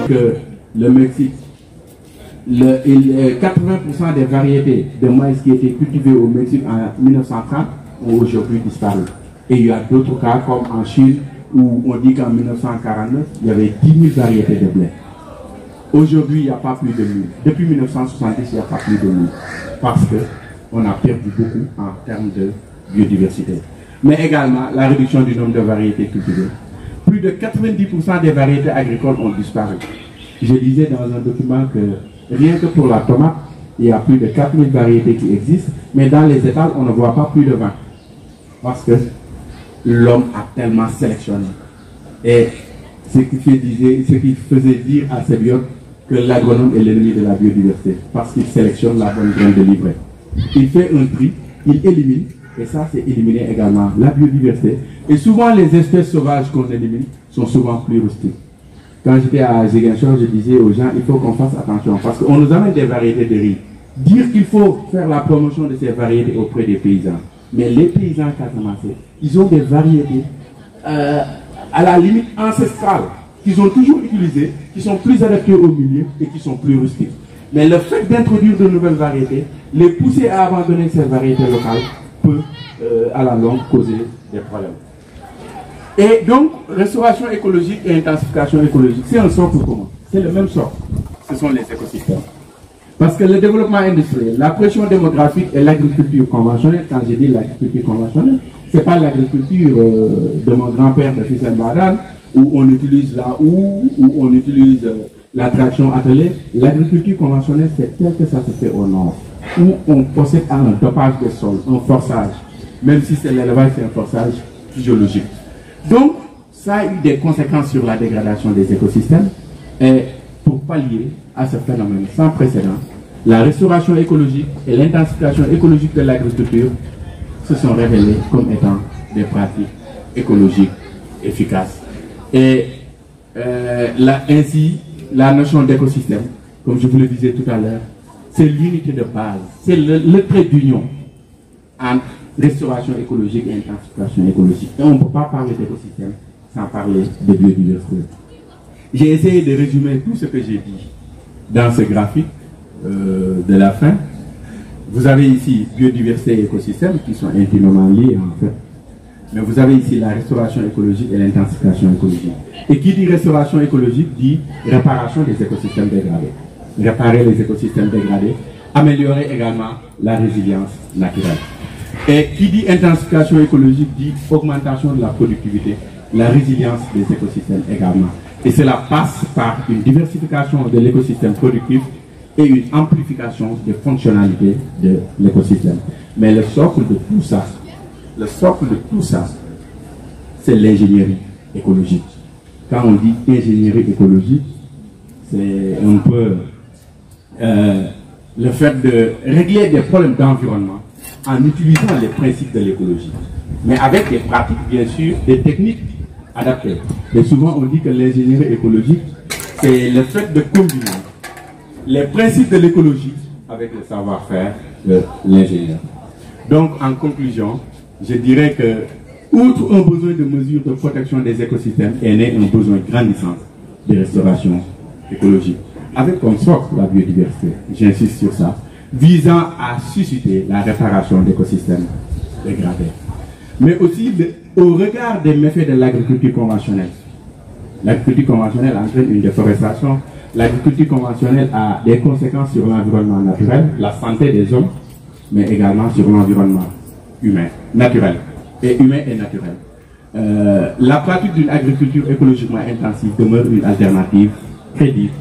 que le Mexique, 80% des variétés de maïs qui étaient cultivées au Mexique en 1930 ont aujourd'hui disparu. Et il y a d'autres cas comme en Chine où on dit qu'en 1949, il y avait 10 000 variétés de blé. Aujourd'hui, il n'y a pas plus de 1000. Depuis 1970, il n'y a pas plus de 1000. Parce qu'on a perdu beaucoup en termes de biodiversité. Mais également la réduction du nombre de variétés cultivées. Plus de 90% des variétés agricoles ont disparu. Je disais dans un document que rien que pour la tomate, il y a plus de 4000 variétés qui existent, mais dans les étals, on ne voit pas plus de 20. Parce que l'homme a tellement sélectionné. Et ce qui faisait dire à ces biotes que l'agronome est l'ennemi de la biodiversité, parce qu'il sélectionne la bonne graine de livret. Il fait un tri, il élimine, et ça c'est éliminer également la biodiversité. Et souvent les espèces sauvages qu'on élimine sont souvent plus rustiques. Quand j'étais à Ziguinchor, je disais aux gens, il faut qu'on fasse attention, parce qu'on nous amène des variétés de riz. Dire qu'il faut faire la promotion de ces variétés auprès des paysans. Mais les paysans casamançais, ils ont des variétés à la limite ancestrale, qu'ils ont toujours utilisées, qui sont plus adaptées au milieu et qui sont plus rustiques. Mais le fait d'introduire de nouvelles variétés, les pousser à abandonner ces variétés locales, peut à la longue causer des problèmes. Et donc, restauration écologique et intensification écologique, c'est un socle commun. C'est le même socle. Ce sont les écosystèmes. Parce que le développement industriel, la pression démographique et l'agriculture conventionnelle, quand je dis l'agriculture conventionnelle, ce n'est pas l'agriculture de mon grand-père de Fissel Badan, où on utilise la houe, où on utilise la traction attelée. L'agriculture conventionnelle, c'est tel que ça se fait au nord, où on procède à un dopage des sols, un forçage. Même si c'est l'élevage, c'est un forçage physiologique. Donc, ça a eu des conséquences sur la dégradation des écosystèmes. Et pour pallier à ce phénomène sans précédent, la restauration écologique et l'intensification écologique de l'agriculture se sont révélées comme étant des pratiques écologiques efficaces. Et ainsi, la notion d'écosystème, comme je vous le disais tout à l'heure, c'est l'unité de base, c'est le trait d'union entre restauration écologique et intensification écologique. Et on ne peut pas parler d'écosystème sans parler de biodiversité. J'ai essayé de résumer tout ce que j'ai dit dans ce graphique de la fin. Vous avez ici biodiversité et écosystème qui sont intimement liés en fait. Mais vous avez ici la restauration écologique et l'intensification écologique. Et qui dit restauration écologique dit réparation des écosystèmes dégradés. Réparer les écosystèmes dégradés, améliorer également la résilience naturelle. Et qui dit intensification écologique dit augmentation de la productivité, la résilience des écosystèmes également. Et cela passe par une diversification de l'écosystème productif et une amplification des fonctionnalités de l'écosystème. Mais le socle de tout ça, c'est l'ingénierie écologique. Quand on dit ingénierie écologique, c'est un peu le fait de régler des problèmes d'environnement en utilisant les principes de l'écologie, mais avec des pratiques, bien sûr, des techniques adaptées. Et souvent, on dit que l'ingénierie écologique, c'est le fait de combiner les principes de l'écologie avec le savoir-faire de l'ingénieur. Donc, en conclusion, je dirais que, outre un besoin de mesures de protection des écosystèmes, est né un besoin grandissant de restauration écologique, avec comme socle la biodiversité, j'insiste sur ça, visant à susciter la réparation d'écosystèmes dégradés. Mais aussi au regard des méfaits de l'agriculture conventionnelle. L'agriculture conventionnelle entraîne une déforestation. L'agriculture conventionnelle a des conséquences sur l'environnement naturel, la santé des hommes, mais également sur l'environnement humain, naturel. Et humain et naturel. La pratique d'une agriculture écologiquement intensive demeure une alternative crédible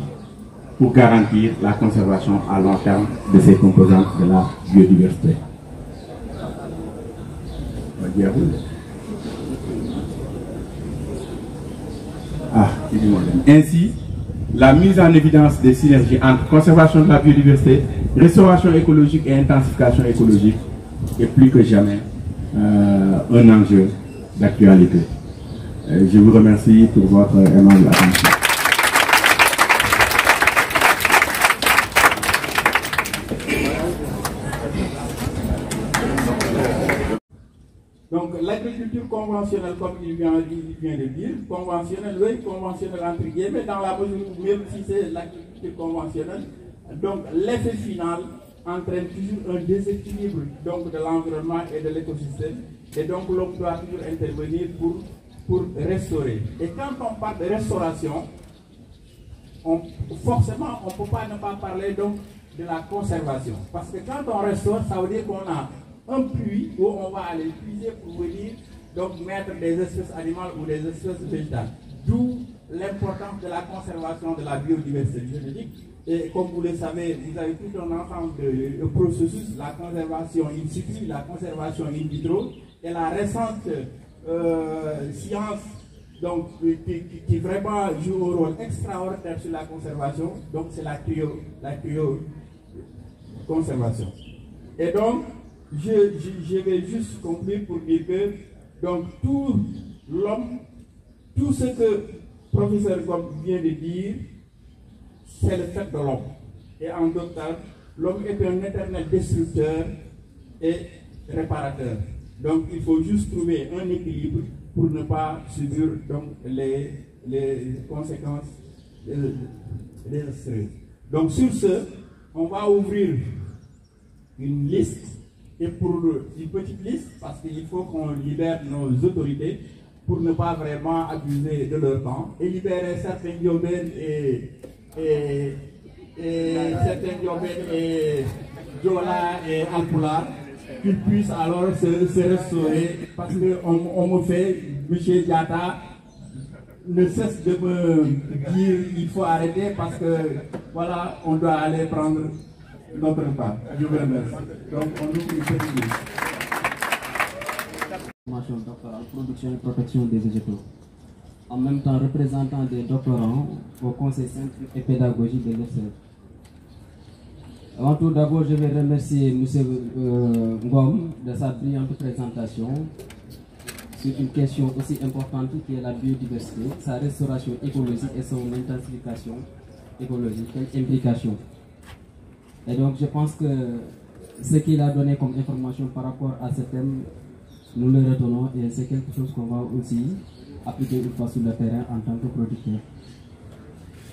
pour garantir la conservation à long terme de ces composantes de la biodiversité. Ainsi, la mise en évidence des synergies entre conservation de la biodiversité, restauration écologique et intensification écologique est plus que jamais un enjeu d'actualité. Je vous remercie pour votre aimable attention. Donc, l'agriculture conventionnelle, comme il vient de dire, conventionnelle, oui, conventionnelle entre guillemets, dans la mesure où même si c'est l'agriculture conventionnelle, donc l'effet final entraîne toujours un déséquilibre donc, de l'environnement et de l'écosystème, et donc l'homme doit toujours intervenir pour restaurer. Et quand on parle de restauration, forcément, on ne peut pas ne pas parler donc de la conservation. Parce que quand on restaure, ça veut dire qu'on a un puits où on va aller puiser pour venir donc mettre des espèces animales ou des espèces végétales. D'où l'importance de la conservation de la biodiversité génétique. Et comme vous le savez, vous avez tout un ensemble de processus, la conservation in situ, la conservation in vitro, et la récente science donc, qui vraiment joue un rôle extraordinaire sur la conservation, donc c'est la cryoconservation. Et donc, je vais juste conclure pour dire que donc, tout l'homme, tout ce que le professeur Gomme vient de dire, c'est le fait de l'homme. Et en d'autres termes, l'homme est un éternel destructeur et réparateur. Donc il faut juste trouver un équilibre pour ne pas subir donc, les conséquences désastreuses. Donc sur ce, on va ouvrir une liste, et pour une petite liste, parce qu'il faut qu'on libère nos autorités pour ne pas vraiment abuser de leur temps, et libérer certains Diobènes et certains Diobènes et Jola et Alpoula, qu'ils puissent alors se restaurer, parce qu'on me fait, M. Diata ne cesse de me dire il faut arrêter parce que voilà, on doit aller prendre notre part. Je vous remercie. Donc on ouvre une petite liste. Formation doctorale, production et protection des végétaux. En même temps, représentant des doctorants au conseil scientifique et pédagogique de l'EFSEF. Avant tout, d'abord, je vais remercier M. Ngom de sa brillante présentation sur une question aussi importante qui est la biodiversité, sa restauration écologique et son intensification écologique, quelle implication. Et donc, je pense que ce qu'il a donné comme information par rapport à ce thème, nous le retenons et c'est quelque chose qu'on va aussi appliquer une fois sur le terrain en tant que producteur.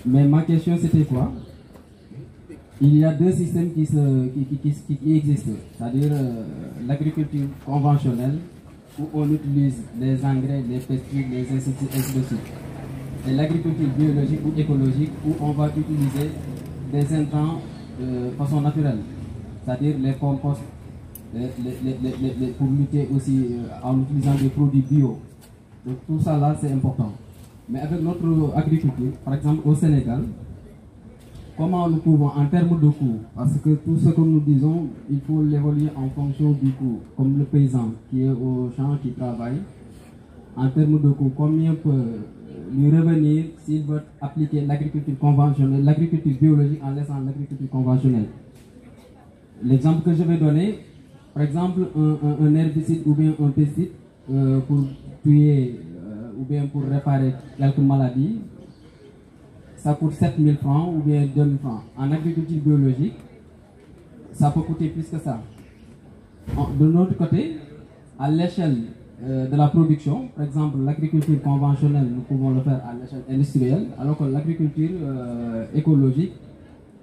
Mais ma question, c'était quoi? Il y a deux systèmes qui existent, c'est-à-dire l'agriculture conventionnelle, où on utilise les engrais, les pesticides, les insecticides, ainsi de suite. Et l'agriculture biologique ou écologique, où on va utiliser des intrants de façon naturelle, c'est-à-dire les composts, pour lutter aussi en utilisant des produits bio. Donc tout ça là, c'est important. Mais avec notre agriculture, par exemple au Sénégal, comment nous pouvons, en termes de coût, parce que tout ce que nous disons, il faut l'évaluer en fonction du coût, comme le paysan qui est au champ, qui travaille, en termes de coût, combien peut lui revenir s'il veut appliquer l'agriculture conventionnelle, l'agriculture biologique en laissant l'agriculture conventionnelle. L'exemple que je vais donner, par exemple, un herbicide ou bien un pesticide pour tuer ou bien pour réparer quelques maladies, ça coûte 7 000 francs ou bien 2 000 francs. En agriculture biologique, ça peut coûter plus que ça. De l'autre côté, à l'échelle de la production, par exemple l'agriculture conventionnelle, nous pouvons le faire à l'échelle industrielle, alors que l'agriculture écologique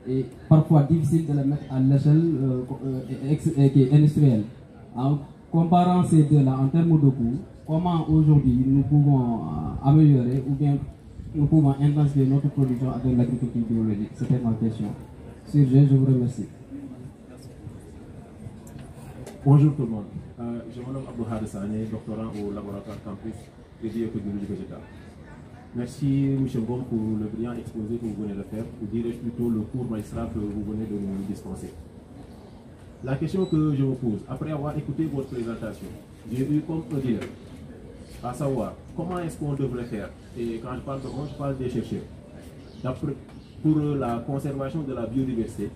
est parfois difficile de le mettre à l'échelle industrielle. En comparant ces deux-là en termes de coûts, comment aujourd'hui nous pouvons améliorer ou bien nous pouvons intensifier notre production avec l'agriculture biologique? C'était ma question. Sur ce, je vous remercie. Bonjour tout le monde. Je me nomme Abdouhad Sané, doctorant au laboratoire campus dédié aux biologie végétale. Merci M. Ngom pour le brillant exposé que vous venez de faire, ou dirais-je plutôt le cours magistral que vous venez de nous dispenser. La question que je vous pose, après avoir écouté votre présentation, j'ai eu comme un dilemme, à savoir comment est-ce qu'on devrait faire. Et quand je parle de moi, je parle des chercheurs. Pour la conservation de la biodiversité,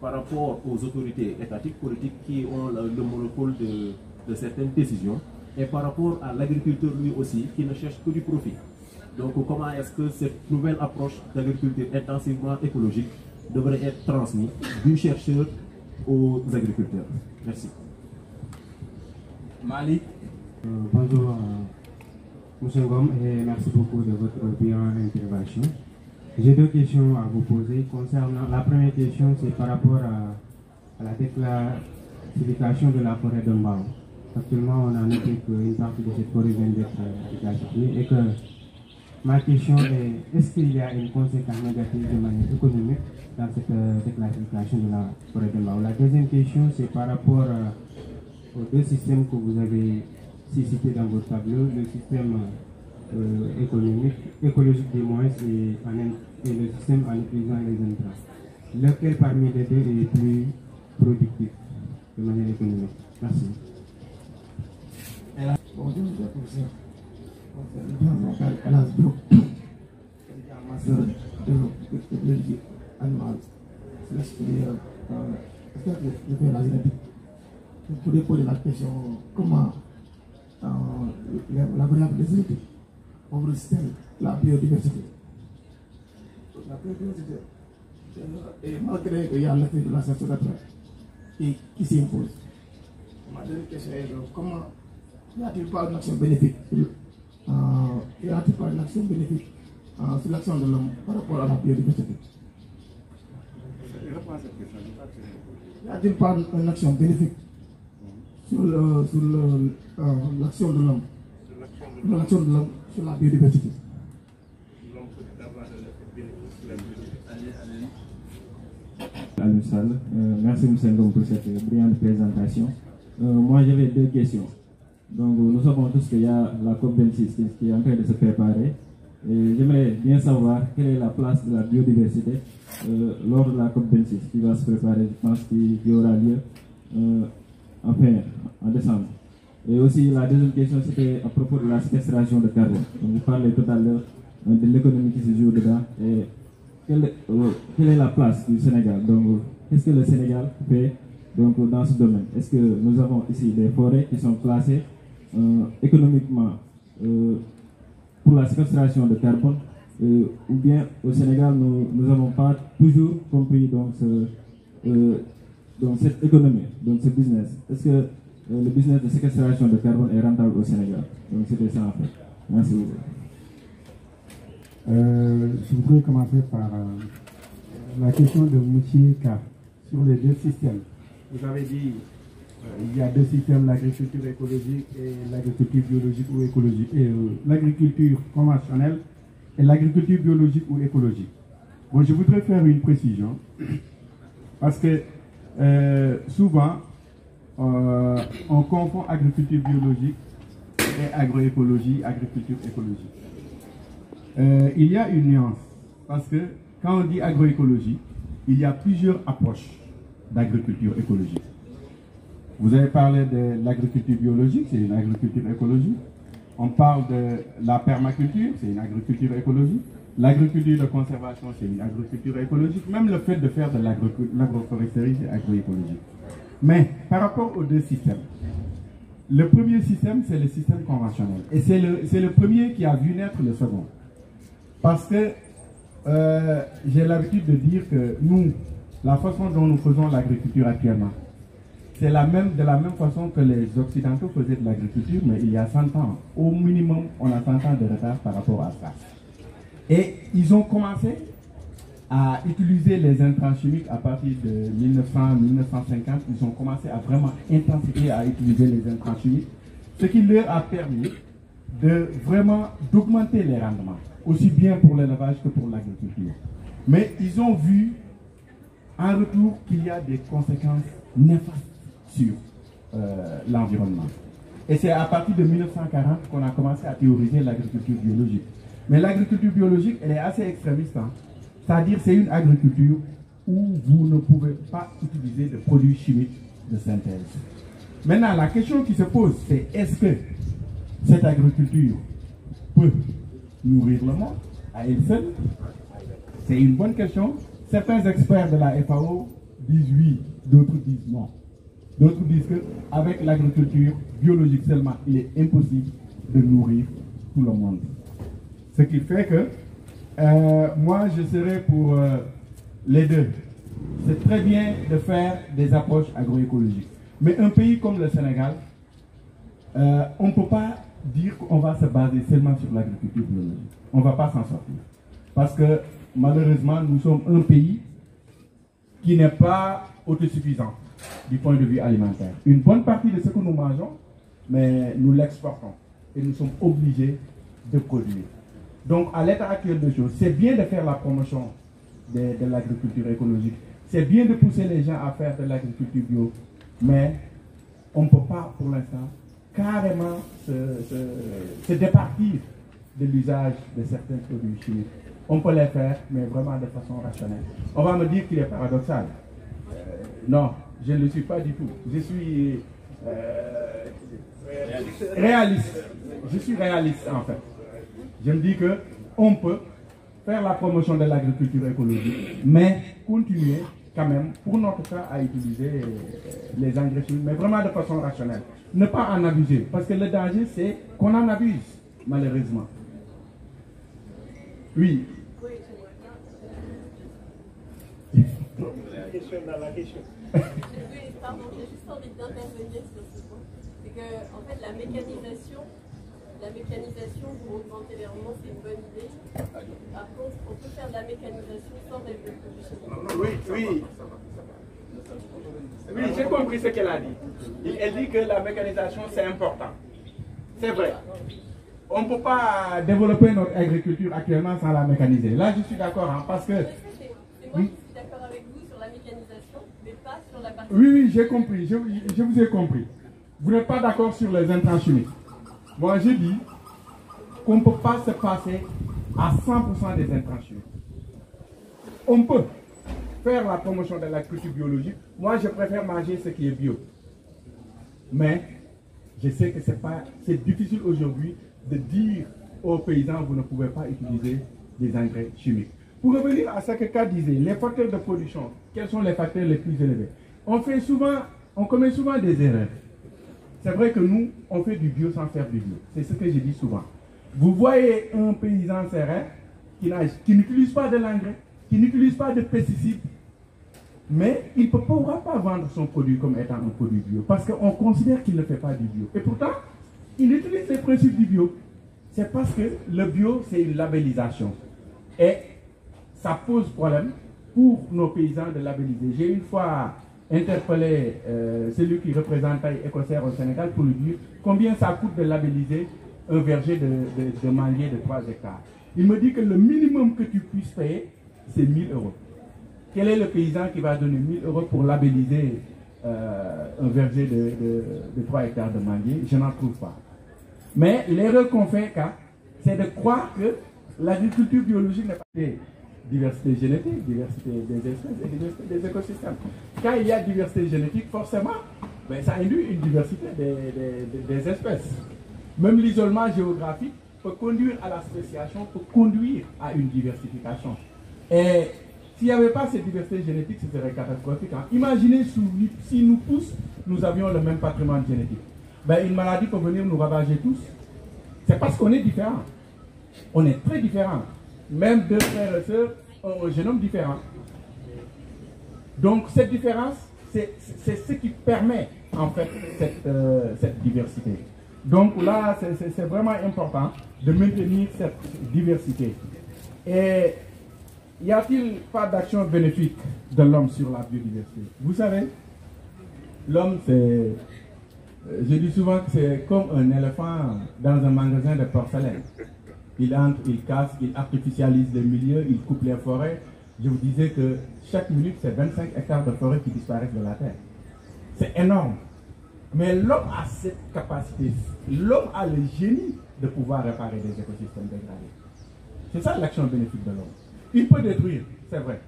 par rapport aux autorités étatiques, politiques qui ont le monopole de certaines décisions, et par rapport à l'agriculteur lui aussi, qui ne cherche que du profit. Donc comment est-ce que cette nouvelle approche d'agriculture intensivement écologique devrait être transmise du chercheur aux agriculteurs? Merci. Malik. Bonjour, M. Ngom, et merci beaucoup de votre brillante intervention. J'ai deux questions à vous poser. Concernant la première question, c'est par rapport à la déclassification de la forêt de Mbao. Actuellement, on a noté qu'une partie de cette forêt vient d'être déclassifiée et que ma question est, est-ce qu'il y a une conséquence négative de manière économique dans cette déclassification de la forêt de Mbao? La deuxième question, c'est par rapport aux deux systèmes que vous avez cités dans votre tableau, le système écologique des moins et le système en utilisant les intrants. Lequel parmi les deux est plus productif de manière économique? Merci. Bonjour, professeur. Elle a un master de biologie animale. C'est l'extérieur. Est-ce que je fais la génétique? Je pourrais poser la question comment la variable des génétiques favorise la biodiversité. La biodiversité, et malgré qu'il y a l'effet de la saturation qui s'impose. Ma deuxième question est comment y a-t-il pas une action bénéfique y a-t-il pas une action bénéfique sur l'action de l'homme par rapport à la biodiversité? Y a-t-il pas une action bénéfique sur l'action de l'homme sur la biodiversité? Merci M. Ngom pour cette brillante présentation. Moi j'avais deux questions. Donc nous savons tous qu'il y a la COP26 qui est en train de se préparer. Et j'aimerais bien savoir quelle est la place de la biodiversité lors de la COP26 qui va se préparer. Je pense qu'il y aura lieu en décembre. Et aussi la deuxième question c'était à propos de la séquestration de carbone. Donc, vous parlez tout à l'heure de l'économie qui se joue dedans. Et quelle est la place du Sénégal? Donc qu'est-ce que le Sénégal fait donc, dans ce domaine? Est-ce que nous avons ici des forêts qui sont classées économiquement pour la séquestration de carbone ou bien au Sénégal nous n'avons pas toujours compris donc, cette économie, donc ce business? Est-ce que le business de séquestration de carbone est rentable au Sénégal? Donc c'était ça en fait. Merci beaucoup. Je voudrais commencer par la question de M. K sur les deux systèmes. Vous avez dit il y a deux systèmes, l'agriculture écologique et l'agriculture biologique ou écologique, et l'agriculture conventionnelle et l'agriculture biologique ou écologique. Bon, je voudrais faire une précision parce que souvent on confond agriculture biologique et agroécologie, agriculture écologique. Il y a une nuance parce que quand on dit agroécologie, il y a plusieurs approches d'agriculture écologique. Vous avez parlé de l'agriculture biologique, c'est une agriculture écologique. On parle de la permaculture, c'est une agriculture écologique. L'agriculture de conservation, c'est une agriculture écologique. Même le fait de faire de l'agroforesterie, c'est agroécologique. Mais par rapport aux deux systèmes, le premier système, c'est le système conventionnel. Et c'est le premier qui a vu naître le second. Parce que j'ai l'habitude de dire que nous, la façon dont nous faisons l'agriculture actuellement, c'est de la même façon que les Occidentaux faisaient de l'agriculture, mais il y a 100 ans. Au minimum, on a 100 ans de retard par rapport à ça. Et ils ont commencé à utiliser les intrants chimiques à partir de 1900-1950. Ils ont commencé à vraiment intensifier à utiliser les intrants chimiques, ce qui leur a permis de vraiment d'augmenter les rendements, aussi bien pour l'élevage que pour l'agriculture. Mais ils ont vu en retour qu'il y a des conséquences néfastes sur l'environnement. Et c'est à partir de 1940 qu'on a commencé à théoriser l'agriculture biologique. Mais l'agriculture biologique, elle est assez extrémiste. Hein? C'est-à-dire c'est une agriculture où vous ne pouvez pas utiliser de produits chimiques de synthèse. Maintenant, la question qui se pose, c'est est-ce que cette agriculture peut nourrir le monde à elle seule? C'est une bonne question. Certains experts de la FAO disent oui, d'autres disent non. D'autres disent qu'avec l'agriculture biologique seulement, il est impossible de nourrir tout le monde. Ce qui fait que moi, je serais pour les deux. C'est très bien de faire des approches agroécologiques. Mais un pays comme le Sénégal, on ne peut pas dire qu'on va se baser seulement sur l'agriculture biologique. On ne va pas s'en sortir. Parce que malheureusement, nous sommes un pays qui n'est pas autosuffisant du point de vue alimentaire. Une bonne partie de ce que nous mangeons, mais nous l'exportons. Et nous sommes obligés de produire. Donc, à l'état actuel de choses, c'est bien de faire la promotion de l'agriculture écologique. C'est bien de pousser les gens à faire de l'agriculture bio. Mais on ne peut pas, pour l'instant, carrément se départir de l'usage de certains produits chimiques. On peut les faire, mais vraiment de façon rationnelle. On va me dire qu'il est paradoxal. Non, je ne le suis pas du tout. Je suis réaliste. Je suis réaliste, en fait. Je me dis qu'on peut faire la promotion de l'agriculture écologique, mais continuer quand même, pour notre cas, à utiliser les engrais chimiques, mais vraiment de façon rationnelle. Ne pas en abuser, parce que le danger, c'est qu'on en abuse, malheureusement. Oui. Question dans la question. Oui, pardon, j'ai juste envie d'intervenir sur ce point. C'est que, en fait, la mécanisation, pour augmenter les rendements, c'est une bonne idée. Par contre, on peut faire de la mécanisation sans relever le produit chimique. Oui. Oui, j'ai compris ce qu'elle a dit. Elle dit que la mécanisation, c'est important. C'est vrai. On ne peut pas développer notre agriculture actuellement sans la mécaniser. Là, je suis d'accord, hein, parce que... C'est moi qui suis d'accord avec vous sur la mécanisation, mais pas sur la partie... Oui, j'ai compris. Je vous ai compris. Vous n'êtes pas d'accord sur les intrants chimiques. Moi, je dis qu'on ne peut pas se passer à 100% des intrants chimiques. On peut faire la promotion de l'agriculture biologique. Moi, je préfère manger ce qui est bio. Mais je sais que c'est difficile aujourd'hui de dire aux paysans, vous ne pouvez pas utiliser des engrais chimiques. Pour revenir à ce que Ka disait, les facteurs de production, quels sont les facteurs les plus élevés? On commet souvent des erreurs. C'est vrai que nous, on fait du bio sans faire du bio. C'est ce que je dis souvent. Vous voyez un paysan serein qui n'utilise pas de l'engrais, qui n'utilise pas de pesticides, mais il ne pourra pas vendre son produit comme étant un produit bio, parce qu'on considère qu'il ne fait pas du bio. Et pourtant, il utilise les principes du bio. C'est parce que le bio, c'est une labellisation. Et ça pose problème pour nos paysans de labelliser. J'ai une fois interpellé celui qui représente Écossaire au Sénégal pour lui dire combien ça coûte de labelliser un verger de manguier de 3 hectares. Il me dit que le minimum que tu puisses payer, c'est 1000 euros. Quel est le paysan qui va donner 1000 euros pour labelliser un verger de 3 hectares de manguier? Je n'en trouve pas. Mais l'erreur qu'on fait, c'est de croire que l'agriculture biologique n'est pas diversité génétique, diversité des espèces et diversité des écosystèmes. Quand il y a diversité génétique, forcément, ça induit une diversité des espèces. Même l'isolement géographique peut conduire à la spéciation, peut conduire à une diversification. Et s'il n'y avait pas cette diversité génétique, ce serait catastrophique. Hein. Imaginez si nous tous, nous avions le même patrimoine génétique. Une maladie peut venir nous ravager tous. C'est parce qu'on est différents. On est très différents. Même deux frères et sœurs ont un génome différent. Donc cette différence, c'est ce qui permet en fait cette diversité. Donc là, c'est vraiment important de maintenir cette diversité. Et y a-t-il pas d'action bénéfique de l'homme sur la biodiversité? Vous savez, l'homme, je dis souvent que c'est comme un éléphant dans un magasin de porcelaine. Il entre, il casse, il artificialise les milieux, il coupe les forêts. Je vous disais que chaque minute, c'est 25 hectares de forêt qui disparaissent de la terre. C'est énorme. Mais l'homme a cette capacité, l'homme a le génie de pouvoir réparer des écosystèmes dégradés. C'est ça l'action bénéfique de l'homme. Il peut détruire, c'est vrai,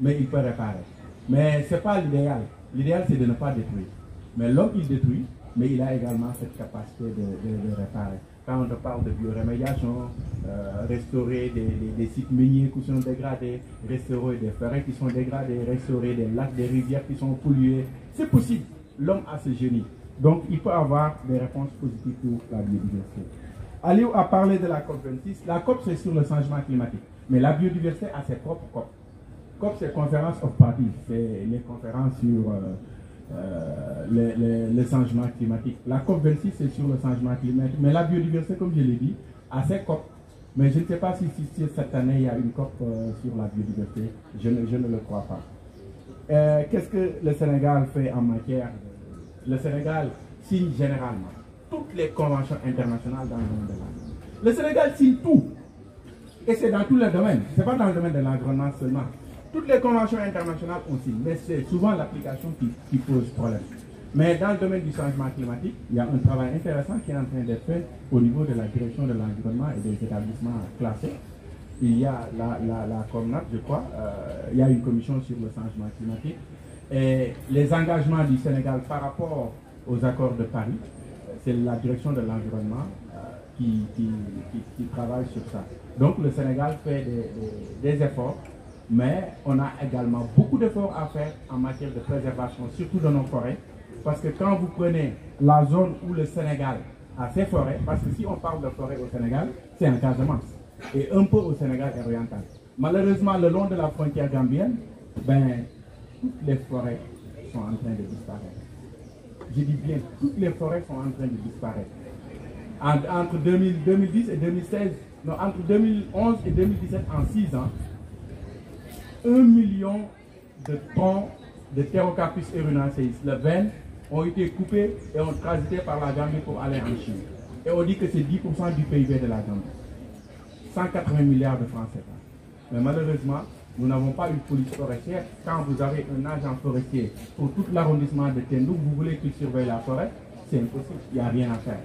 mais il peut réparer. Mais ce n'est pas l'idéal. L'idéal, c'est de ne pas détruire. Mais l'homme, il détruit, mais il a également cette capacité de réparer. Quand on parle de biorémédiation, restaurer des sites miniers qui sont dégradés, restaurer des forêts qui sont dégradées, restaurer des lacs, des rivières qui sont polluées, c'est possible. L'homme a ce génie. Donc, il peut avoir des réponses positives pour la biodiversité. Aliou a parlé de la COP26. La COP, c'est sur le changement climatique. Mais la biodiversité a ses propres COP. COP, c'est Conference of Parties. C'est les conférences sur le changement climatique. La COP26, c'est sur le changement climatique. Mais la biodiversité, comme je l'ai dit, a ses COP. Mais je ne sais pas si cette année, il y a une COP sur la biodiversité. Je ne le crois pas. Qu'est-ce que le Sénégal fait en matière? Le Sénégal signe généralement toutes les conventions internationales dans le domaine de l'environnement. Le Sénégal signe tout. Et c'est dans tous les domaines. Ce n'est pas dans le domaine de l'environnement seulement. Toutes les conventions internationales on signe, mais c'est souvent l'application qui pose problème. Mais dans le domaine du changement climatique, il y a un travail intéressant qui est en train d'être fait au niveau de la direction de l'environnement et des établissements classés. Il y a la COMNAT, je crois, il y a une commission sur le changement climatique. Et les engagements du Sénégal par rapport aux accords de Paris, c'est la direction de l'environnement qui travaille sur ça. Donc le Sénégal fait des efforts, mais on a également beaucoup d'efforts à faire en matière de préservation, surtout de nos forêts. Parce que quand vous prenez la zone où le Sénégal a ses forêts, parce que si on parle de forêt au Sénégal, c'est en Casamance, et un peu au Sénégal oriental. Malheureusement, le long de la frontière gambienne, toutes les forêts sont en train de disparaître. Je dis bien, toutes les forêts sont en train de disparaître. Entre 2010 et 2016, non, entre 2011 et 2017, en 6 ans, 1 million de tonnes de Pterocarpus erunaceus, le ven, ont été coupés et ont transité par la Gambie pour aller en Chine. Et on dit que c'est 10% du PIB de la Gambie. 180 milliards de francs CFA. Mais malheureusement, nous n'avons pas une police forestière. Quand vous avez un agent forestier pour tout l'arrondissement de Tendou, vous voulez qu'il surveille la forêt, c'est impossible, il n'y a rien à faire.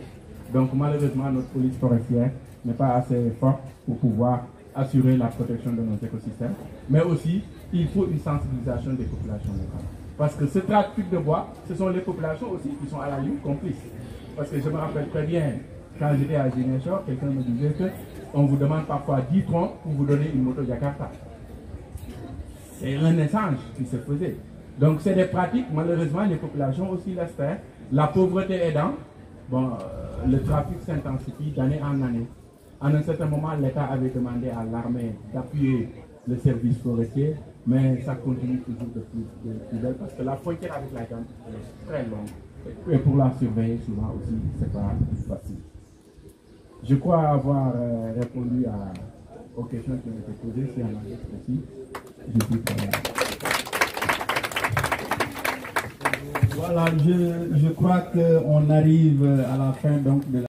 Donc malheureusement, notre police forestière n'est pas assez forte pour pouvoir assurer la protection de nos écosystèmes. Mais aussi, il faut une sensibilisation des populations locales. Parce que ce trafic de bois, ce sont les populations aussi qui sont à la limite complices. Parce que je me rappelle très bien, quand j'étais à Ziguinchor, quelqu'un me disait qu'on vous demande parfois 10 troncs pour vous donner une moto Jakarta. C'est un échange qui se faisait. Donc c'est des pratiques, malheureusement, les populations aussi laissent faire. La pauvreté aidant, le trafic s'intensifie d'année en année. À un certain moment, l'État avait demandé à l'armée d'appuyer le service forestier, mais ça continue toujours de plus belle parce que la frontière avec la Gambie est très longue. Et pour la surveiller, souvent aussi, c'est pas facile. Je crois avoir répondu aux questions qui ont été posées. Si on a aussi, je suis prêt. Voilà, je crois qu'on arrive à la fin donc de la